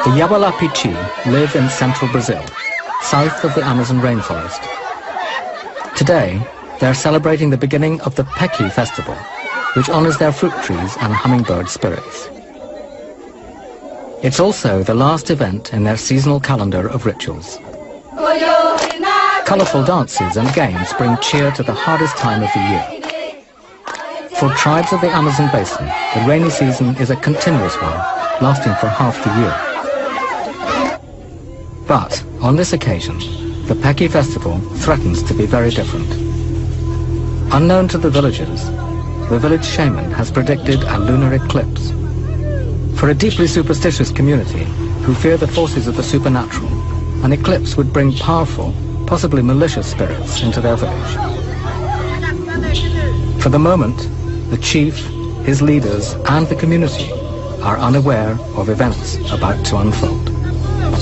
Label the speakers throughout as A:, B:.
A: The Yawalapiti live in central Brazil, south of the Amazon rainforest. Today, they are celebrating the beginning of the Pacu festival, which honors their fruit trees and hummingbird spirits. It's also the last event in their seasonal calendar of rituals. Colourful dances and games bring cheer to the hardest time of the year. For tribes of the Amazon basin, the rainy season is a continuous one, lasting for half the year. But on this occasion, the Pacu festival threatens to be very different. Unknown to the villagers, the village shaman has predicted a lunar eclipse. For a deeply superstitious community who fear the forces of the supernatural, an eclipse would bring powerful, possibly malicious spirits into their village. For the moment, the chief, his leaders, and the community are unaware of events about to unfold.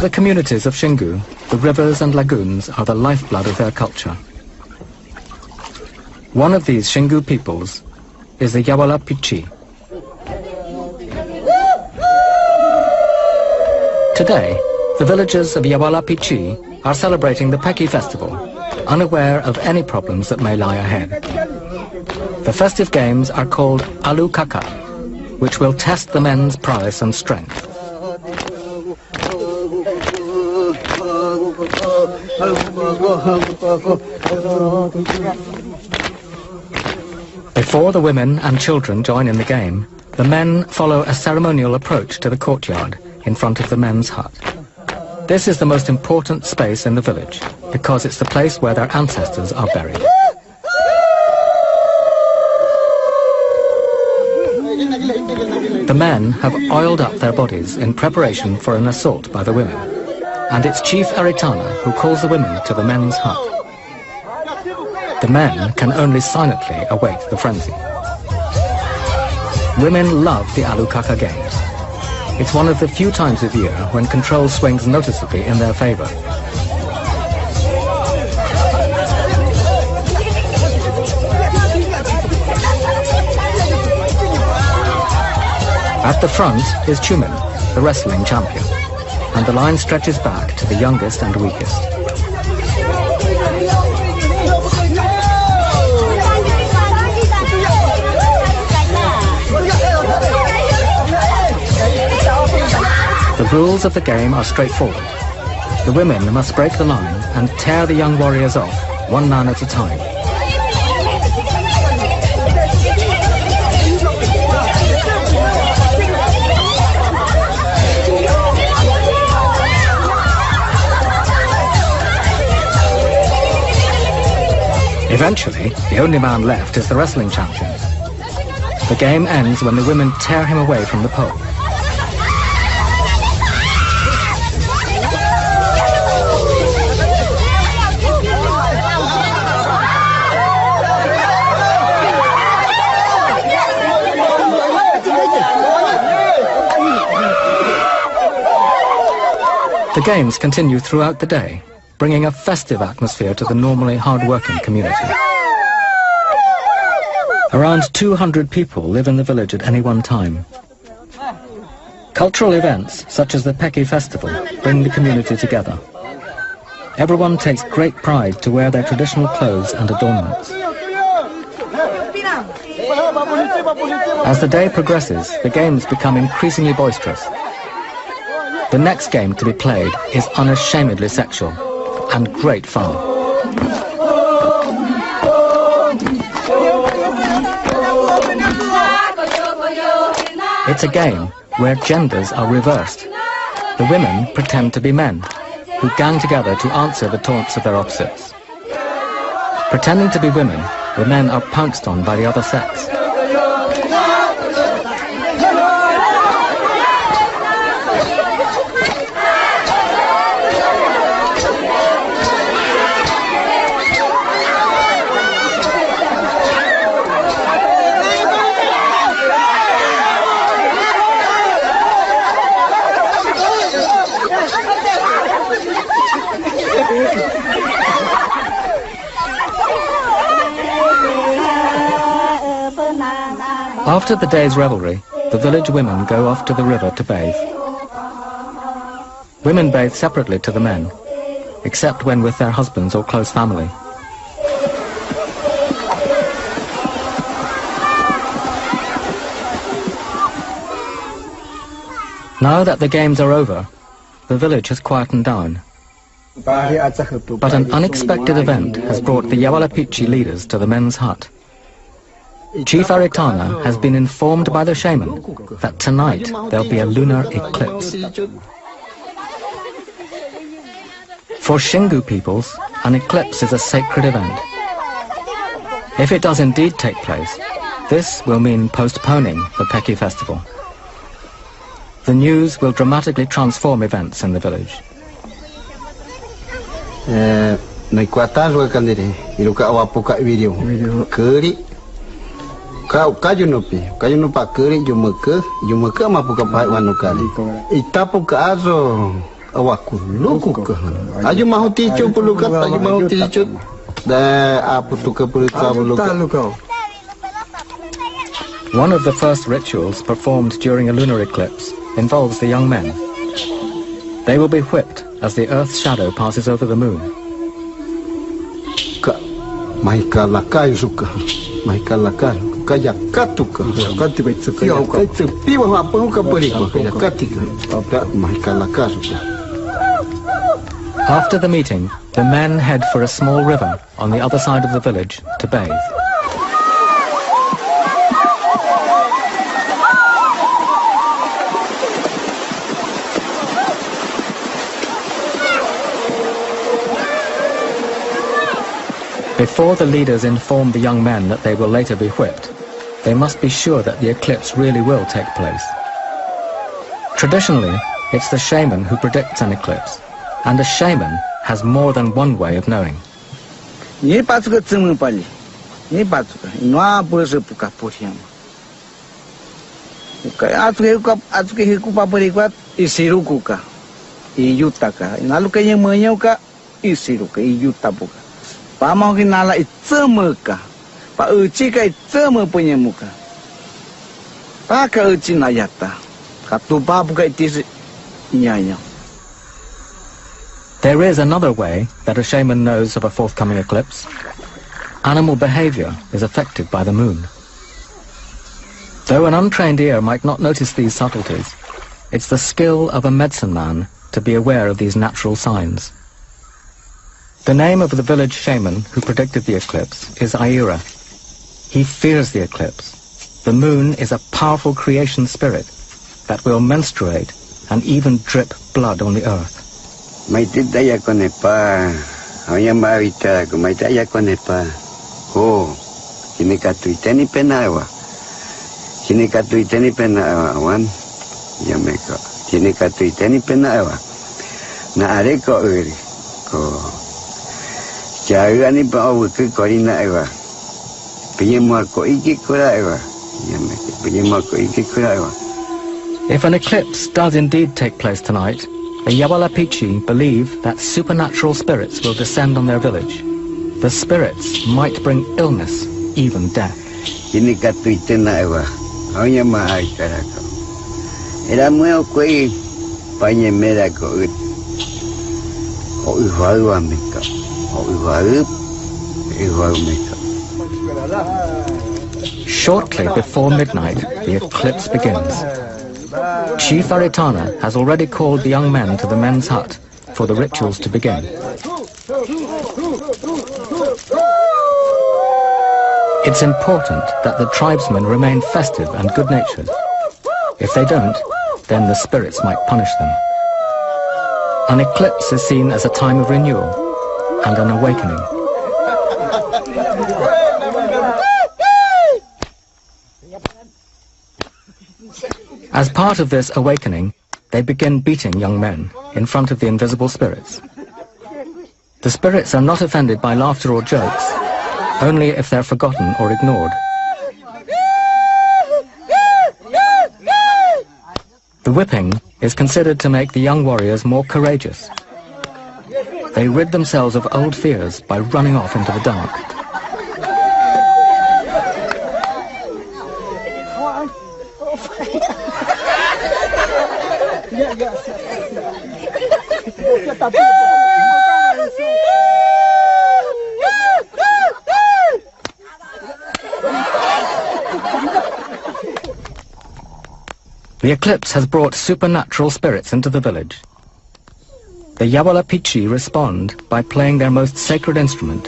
A: The communities of Xingu, the rivers and lagoons, are the lifeblood of their culture. One of these Xingu peoples is the Yawalapiti. Today, the villagers of Yawalapiti are celebrating the Pacu festival, unaware of any problems that may lie ahead. The festive games are called Alukaka, which will test the men's prowess and strength. Before the women and children join in the game, the men follow a ceremonial approach to the courtyard in front of the men's hut. This is the most important space in the village, because it's the place where their ancestors are buried. The men have oiled up their bodies in preparation for an assault by the women, and it's Chief Eritana who calls the women to the men's hut. The men can only silently await the frenzy. Women love the Alukaka games. It's one of the few times of year when control swings noticeably in their favor. At the front is Chumin, the wrestling champion, and the line stretches back to the youngest and weakest. The rules of the game are straightforward. The women must break the line and tear the young warriors off, one man at a time. Eventually, the only man left is the wrestling champion. The game ends when the women tear him away from the pole. The games continue throughout the day, bringing a festive atmosphere to the normally hard-working community. Around 200 people live in the village at any one time. Cultural events, such as the Pacu festival, bring the community together. Everyone takes great pride to wear their traditional clothes and adornments. As the day progresses, the games become increasingly boisterous. The next game to be played is unashamedly sexual and great fun. It's a game where genders are reversed. The women pretend to be men, who gang together to answer the taunts of their opposites. Pretending to be women, the men are pounced on by the other sex. After the day's revelry, the village women go off to the river to bathe. Women bathe separately to the men, except when with their husbands or close family. Now that the games are over, the village has quietened down. But an unexpected event has brought the Yawalapiti leaders to the men's hut. Chief Aritana has been informed by the shaman that tonight there'll be a lunar eclipse. For Shingu peoples, an eclipse is a sacred event. If it does indeed take place, this will mean postponing the Pacu festival. The news will dramatically transform events in the village. One of the first rituals performed during a lunar eclipse involves the young men. They will be whipped as the Earth's shadow passes over the moon. After the meeting, the men head for a small river on the other side of the village to bathe. Before the leaders inform the young men that they will later be whipped, they must be sure that the eclipse really will take place. Traditionally, it's the shaman who predicts an eclipse, and a shaman has more than one way of knowing. There is another way that a shaman knows of a forthcoming eclipse. Animal behavior is affected by the moon. Though an untrained ear might not notice these subtleties, it's the skill of a medicine man to be aware of these natural signs. The name of the village shaman who predicted the eclipse is Aira. He fears the eclipse. The moon is a powerful creation spirit that will menstruate and even drip blood on the earth. If an eclipse does indeed take place tonight, the Yawalapiti believe that supernatural spirits will descend on their village. The spirits might bring illness, even death. Shortly before midnight, the eclipse begins. Chief Aritana has already called the young men to the men's hut for the rituals to begin. It's important that the tribesmen remain festive and good-natured. If they don't, then the spirits might punish them. An eclipse is seen as a time of renewal and an awakening. As part of this awakening, they begin beating young men in front of the invisible spirits. The spirits are not offended by laughter or jokes, only if they're forgotten or ignored. The whipping is considered to make the young warriors more courageous. They rid themselves of old fears by running off into the dark. The eclipse has brought supernatural spirits into the village. The Yawalapiti respond by playing their most sacred instrument,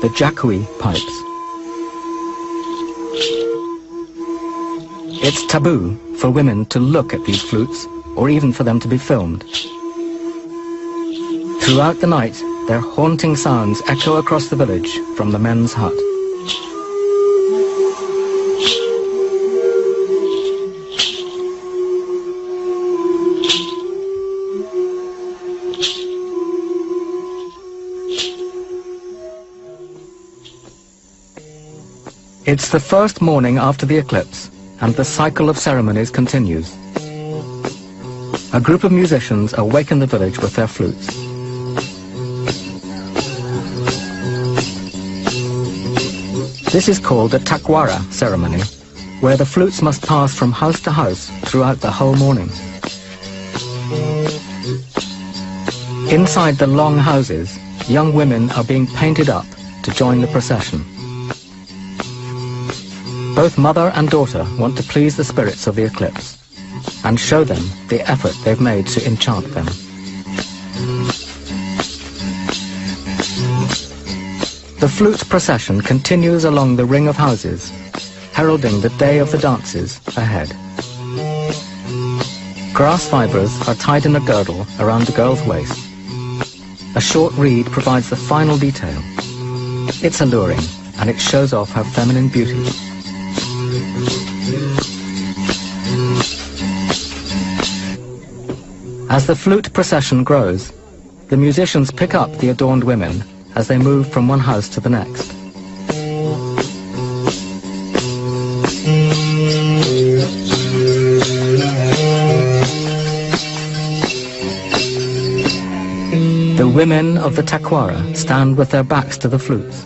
A: the Pacu pipes. It's taboo for women to look at these flutes, or even for them to be filmed. Throughout the night, their haunting sounds echo across the village from the men's hut. It's the first morning after the eclipse, and the cycle of ceremonies continues. A group of musicians awaken the village with their flutes. This is called the Takwara ceremony, where the flutes must pass from house to house throughout the whole morning. Inside the long houses, young women are being painted up to join the procession. Both mother and daughter want to please the spirits of the eclipse and show them the effort they've made to enchant them. The flute procession continues along the ring of houses, heralding the day of the dances ahead. Grass fibres are tied in a girdle around the girl's waist. A short reed provides the final detail. It's alluring, and it shows off her feminine beauty. As the flute procession grows, the musicians pick up the adorned women as they move from one house to the next. The women of the Takwara stand with their backs to the flutes.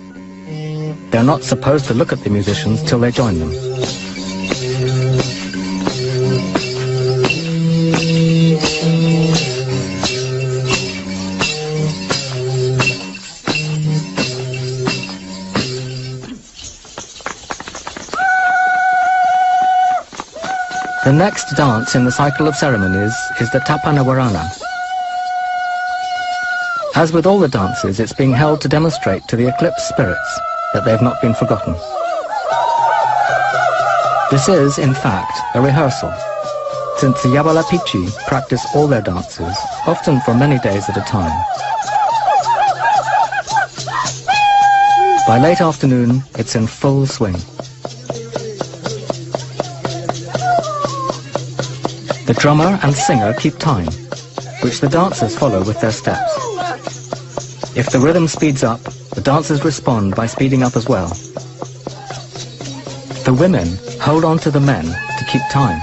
A: They're not supposed to look at the musicians till they join them. The next dance in the cycle of ceremonies is the Tapanawarana. As with all the dances, it's being held to demonstrate to the eclipse spirits that they've not been forgotten. This is, in fact, a rehearsal, since the Yawalapiti practice all their dances, often for many days at a time. By late afternoon, it's in full swing. The drummer and singer keep time, which the dancers follow with their steps. If the rhythm speeds up, the dancers respond by speeding up as well. The women hold on to the men to keep time.